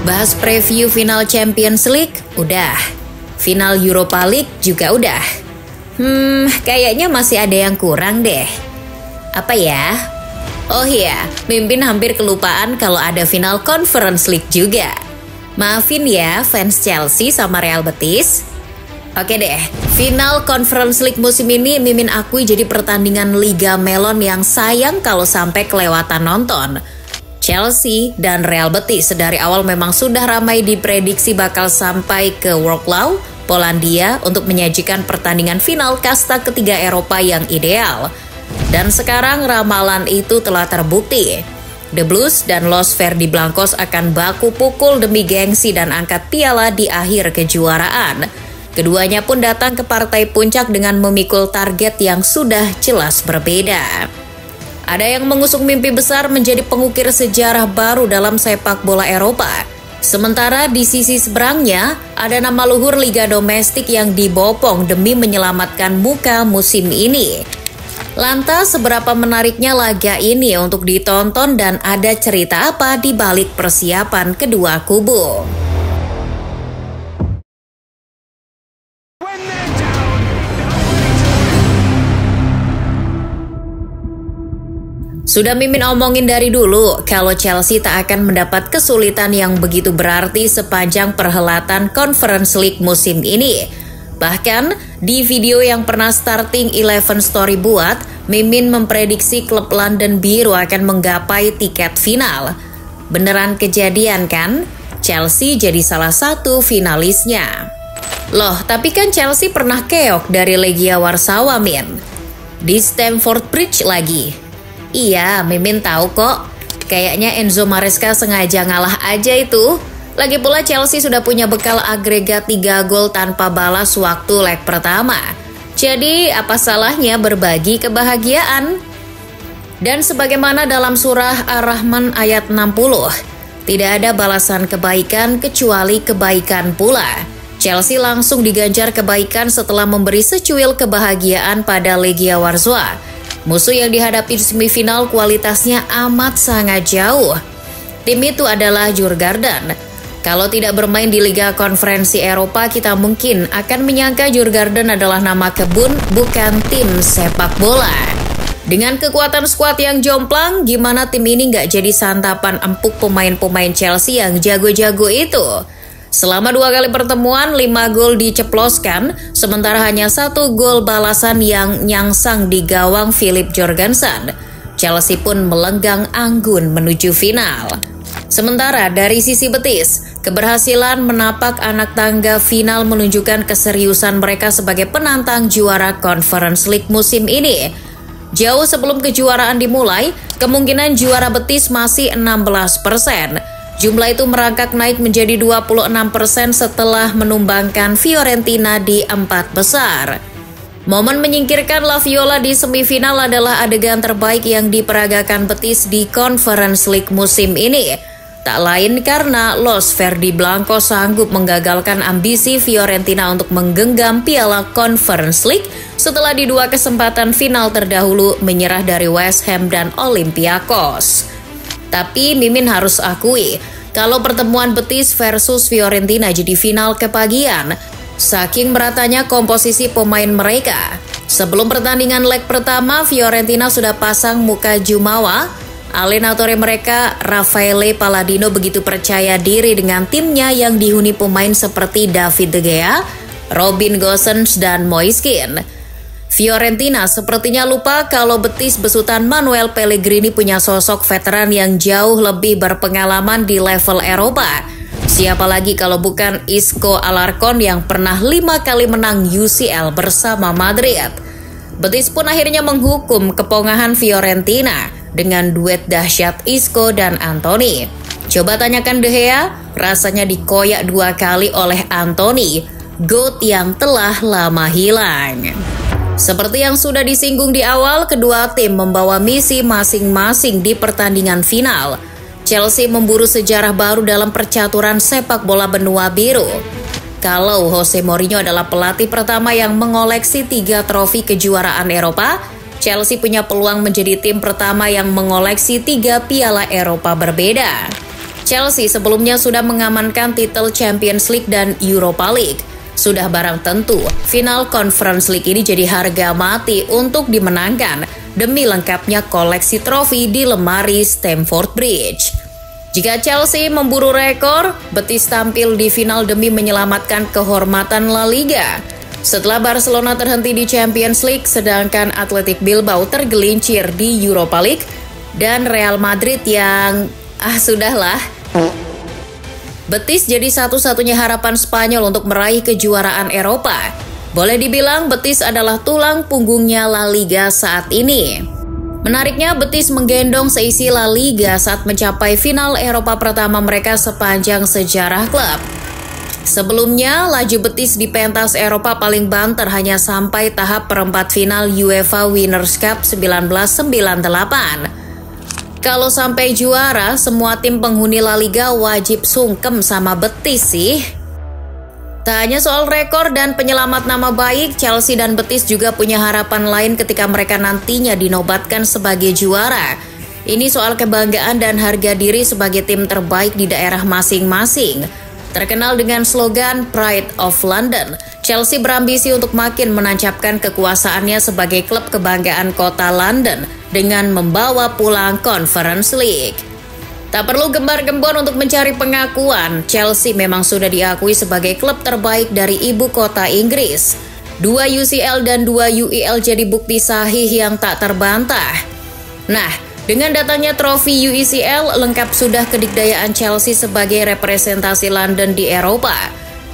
Bahas preview final Champions League? Udah. Final Europa League juga udah. Kayaknya masih ada yang kurang deh. Apa ya? Oh iya, Mimin hampir kelupaan kalau ada final Conference League juga. Maafin ya fans Chelsea sama Real Betis. Oke deh, final Conference League musim ini Mimin akui jadi pertandingan Liga Melon yang sayang kalau sampai kelewatan nonton. Chelsea dan Real Betis dari awal memang sudah ramai diprediksi bakal sampai ke Wrocław, Polandia untuk menyajikan pertandingan final kasta ketiga Eropa yang ideal. Dan sekarang ramalan itu telah terbukti. The Blues dan Los Verdi Blancos akan baku pukul demi gengsi dan angkat piala di akhir kejuaraan. Keduanya pun datang ke partai puncak dengan memikul target yang sudah jelas berbeda. Ada yang mengusung mimpi besar menjadi pengukir sejarah baru dalam sepak bola Eropa. Sementara di sisi seberangnya, ada nama luhur liga domestik yang dibopong demi menyelamatkan muka musim ini. Lantas, seberapa menariknya laga ini untuk ditonton dan ada cerita apa di balik persiapan kedua kubu? Sudah Mimin omongin dari dulu kalau Chelsea tak akan mendapat kesulitan yang begitu berarti sepanjang perhelatan Conference League musim ini. Bahkan di video yang pernah Starting 11 Story buat, Mimin memprediksi klub London Biru akan menggapai tiket final. Beneran kejadian kan? Chelsea jadi salah satu finalisnya. Loh, tapi kan Chelsea pernah keok dari Legia Warsawa, Min. Di Stamford Bridge lagi. Iya, Mimin tahu kok. Kayaknya Enzo Maresca sengaja ngalah aja itu. Lagi pula Chelsea sudah punya bekal agregat 3 gol tanpa balas waktu leg pertama. Jadi apa salahnya berbagi kebahagiaan? Dan sebagaimana dalam surah Ar-Rahman ayat 60, tidak ada balasan kebaikan kecuali kebaikan pula. Chelsea langsung diganjar kebaikan setelah memberi secuil kebahagiaan pada Legia Warsawa. Musuh yang dihadapi di semifinal kualitasnya amat sangat jauh. Tim itu adalah Djurgården. Kalau tidak bermain di Liga Konferensi Eropa, kita mungkin akan menyangka Djurgården adalah nama kebun, bukan tim sepak bola. Dengan kekuatan skuad yang jomplang, gimana tim ini nggak jadi santapan empuk pemain-pemain Chelsea yang jago-jago itu? Selama 2 kali pertemuan, 5 gol diceploskan, sementara hanya 1 gol balasan yang nyangsang di gawang Philip Jorgensen. Chelsea pun melenggang anggun menuju final. Sementara dari sisi Betis, keberhasilan menapak anak tangga final menunjukkan keseriusan mereka sebagai penantang juara Conference League musim ini. Jauh sebelum kejuaraan dimulai, kemungkinan juara Betis masih 16%. Jumlah itu merangkak naik menjadi 26% setelah menumbangkan Fiorentina di 4 besar. Momen menyingkirkan La Viola di semifinal adalah adegan terbaik yang diperagakan Betis di Conference League musim ini. Tak lain karena Los Verdi Blancos sanggup menggagalkan ambisi Fiorentina untuk menggenggam piala Conference League setelah di 2 kesempatan final terdahulu menyerah dari West Ham dan Olympiakos. Tapi Mimin harus akui, kalau pertemuan Betis versus Fiorentina jadi final kepagian, saking meratanya komposisi pemain mereka. Sebelum pertandingan leg pertama, Fiorentina sudah pasang muka jumawa. Allenatore mereka, Raffaele Palladino, begitu percaya diri dengan timnya yang dihuni pemain seperti David De Gea, Robin Gosens, dan Moiskin. Fiorentina sepertinya lupa kalau Betis besutan Manuel Pellegrini punya sosok veteran yang jauh lebih berpengalaman di level Eropa. Siapa lagi kalau bukan Isco Alarcon yang pernah 5 kali menang UCL bersama Madrid. Betis pun akhirnya menghukum kepongahan Fiorentina dengan duet dahsyat Isco dan Antony. Coba tanyakan De Gea, rasanya dikoyak 2 kali oleh Antony, GOAT yang telah lama hilang. Seperti yang sudah disinggung di awal, kedua tim membawa misi masing-masing di pertandingan final. Chelsea memburu sejarah baru dalam percaturan sepak bola benua biru. Kalau Jose Mourinho adalah pelatih pertama yang mengoleksi 3 trofi kejuaraan Eropa, Chelsea punya peluang menjadi tim pertama yang mengoleksi 3 piala Eropa berbeda. Chelsea sebelumnya sudah mengamankan titel Champions League dan Europa League. Sudah barang tentu, final Conference League ini jadi harga mati untuk dimenangkan demi lengkapnya koleksi trofi di lemari Stamford Bridge. Jika Chelsea memburu rekor, Betis tampil di final demi menyelamatkan kehormatan La Liga. Setelah Barcelona terhenti di Champions League, sedangkan Athletic Bilbao tergelincir di Europa League, dan Real Madrid yang sudahlah. Betis jadi satu-satunya harapan Spanyol untuk meraih kejuaraan Eropa. Boleh dibilang Betis adalah tulang punggungnya La Liga saat ini. Menariknya, Betis menggendong seisi La Liga saat mencapai final Eropa pertama mereka sepanjang sejarah klub. Sebelumnya, laju Betis di pentas Eropa paling banter hanya sampai tahap perempat final UEFA Winners' Cup 1998. Kalau sampai juara, semua tim penghuni La Liga wajib sungkem sama Betis sih. Tak hanya soal rekor dan penyelamat nama baik, Chelsea dan Betis juga punya harapan lain ketika mereka nantinya dinobatkan sebagai juara. Ini soal kebanggaan dan harga diri sebagai tim terbaik di daerah masing-masing. Terkenal dengan slogan Pride of London, Chelsea berambisi untuk makin menancapkan kekuasaannya sebagai klub kebanggaan kota London dengan membawa pulang Conference League. Tak perlu gembar-gembor untuk mencari pengakuan, Chelsea memang sudah diakui sebagai klub terbaik dari ibu kota Inggris. 2 UCL dan 2 UEL jadi bukti sahih yang tak terbantah. Nah, dengan datangnya trofi UCL, lengkap sudah kedikdayaan Chelsea sebagai representasi London di Eropa.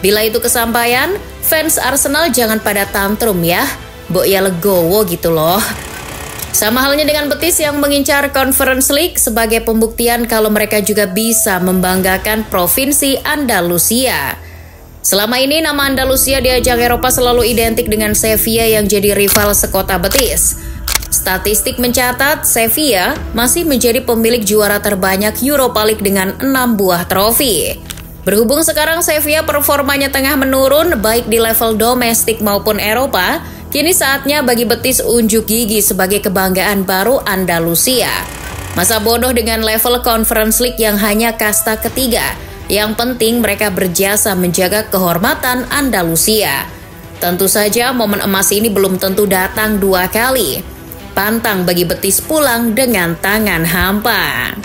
Bila itu kesampaian, fans Arsenal jangan pada tantrum ya, mbok ya legowo gitu loh. Sama halnya dengan Betis yang mengincar Conference League sebagai pembuktian kalau mereka juga bisa membanggakan provinsi Andalusia. Selama ini nama Andalusia di ajang Eropa selalu identik dengan Sevilla yang jadi rival sekota Betis. Statistik mencatat Sevilla masih menjadi pemilik juara terbanyak Europa League dengan 6 buah trofi. Berhubung sekarang Sevilla performanya tengah menurun baik di level domestik maupun Eropa, kini saatnya bagi Betis unjuk gigi sebagai kebanggaan baru Andalusia. Masa bodoh dengan level Conference League yang hanya kasta ketiga. Yang penting mereka berjasa menjaga kehormatan Andalusia. Tentu saja momen emas ini belum tentu datang 2 kali. Pantang bagi Betis pulang dengan tangan hampa.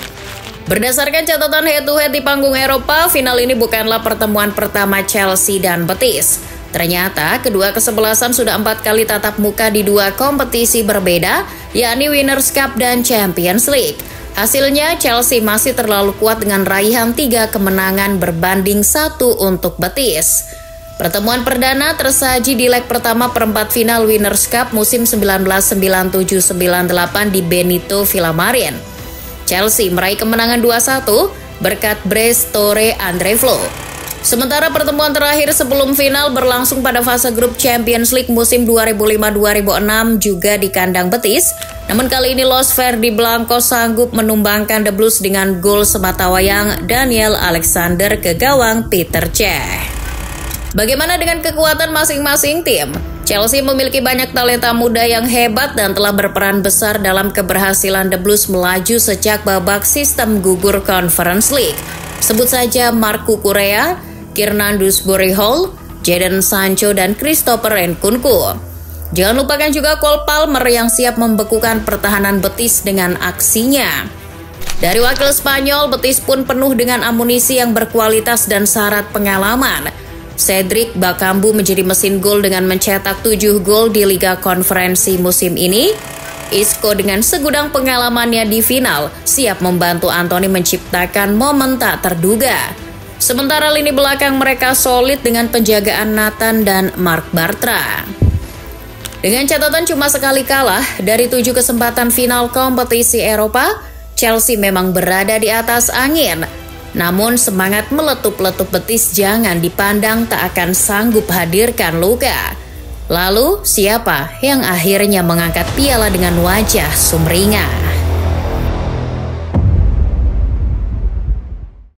Berdasarkan catatan head-to-head di panggung Eropa, final ini bukanlah pertemuan pertama Chelsea dan Betis. Ternyata kedua kesebelasan sudah 4 kali tatap muka di 2 kompetisi berbeda, yakni Winners' Cup dan Champions League. Hasilnya Chelsea masih terlalu kuat dengan raihan 3 kemenangan berbanding 1 untuk Betis. Pertemuan perdana tersaji di leg pertama perempat final Winners' Cup musim 1997-98 di Benito Villamarín. Chelsea meraih kemenangan 2-1 berkat brace Torre Andre Flo. Sementara pertemuan terakhir sebelum final berlangsung pada fase grup Champions League musim 2005-2006 juga di kandang Betis. Namun kali ini Los Verdi Blancos sanggup menumbangkan The Blues dengan gol sematawayang Daniel Alexander ke gawang Peter Cech. Bagaimana dengan kekuatan masing-masing tim? Chelsea memiliki banyak talenta muda yang hebat dan telah berperan besar dalam keberhasilan The Blues melaju sejak babak sistem gugur Conference League. Sebut saja Marc Cucurella, Kiernan Dewsbury Hall, Jadon Sancho, dan Christopher Nkunku. Jangan lupakan juga Cole Palmer yang siap membekukan pertahanan Betis dengan aksinya. Dari wakil Spanyol, Betis pun penuh dengan amunisi yang berkualitas dan syarat pengalaman. Cedric Bakambu menjadi mesin gol dengan mencetak 7 gol di Liga Konferensi musim ini. Isco dengan segudang pengalamannya di final siap membantu Anthony menciptakan momen tak terduga. Sementara lini belakang mereka solid dengan penjagaan Nathan dan Marc Bartra. Dengan catatan cuma sekali kalah dari 7 kesempatan final kompetisi Eropa, Chelsea memang berada di atas angin. Namun semangat meletup-letup Betis jangan dipandang tak akan sanggup hadirkan luka. Lalu siapa yang akhirnya mengangkat piala dengan wajah sumringah?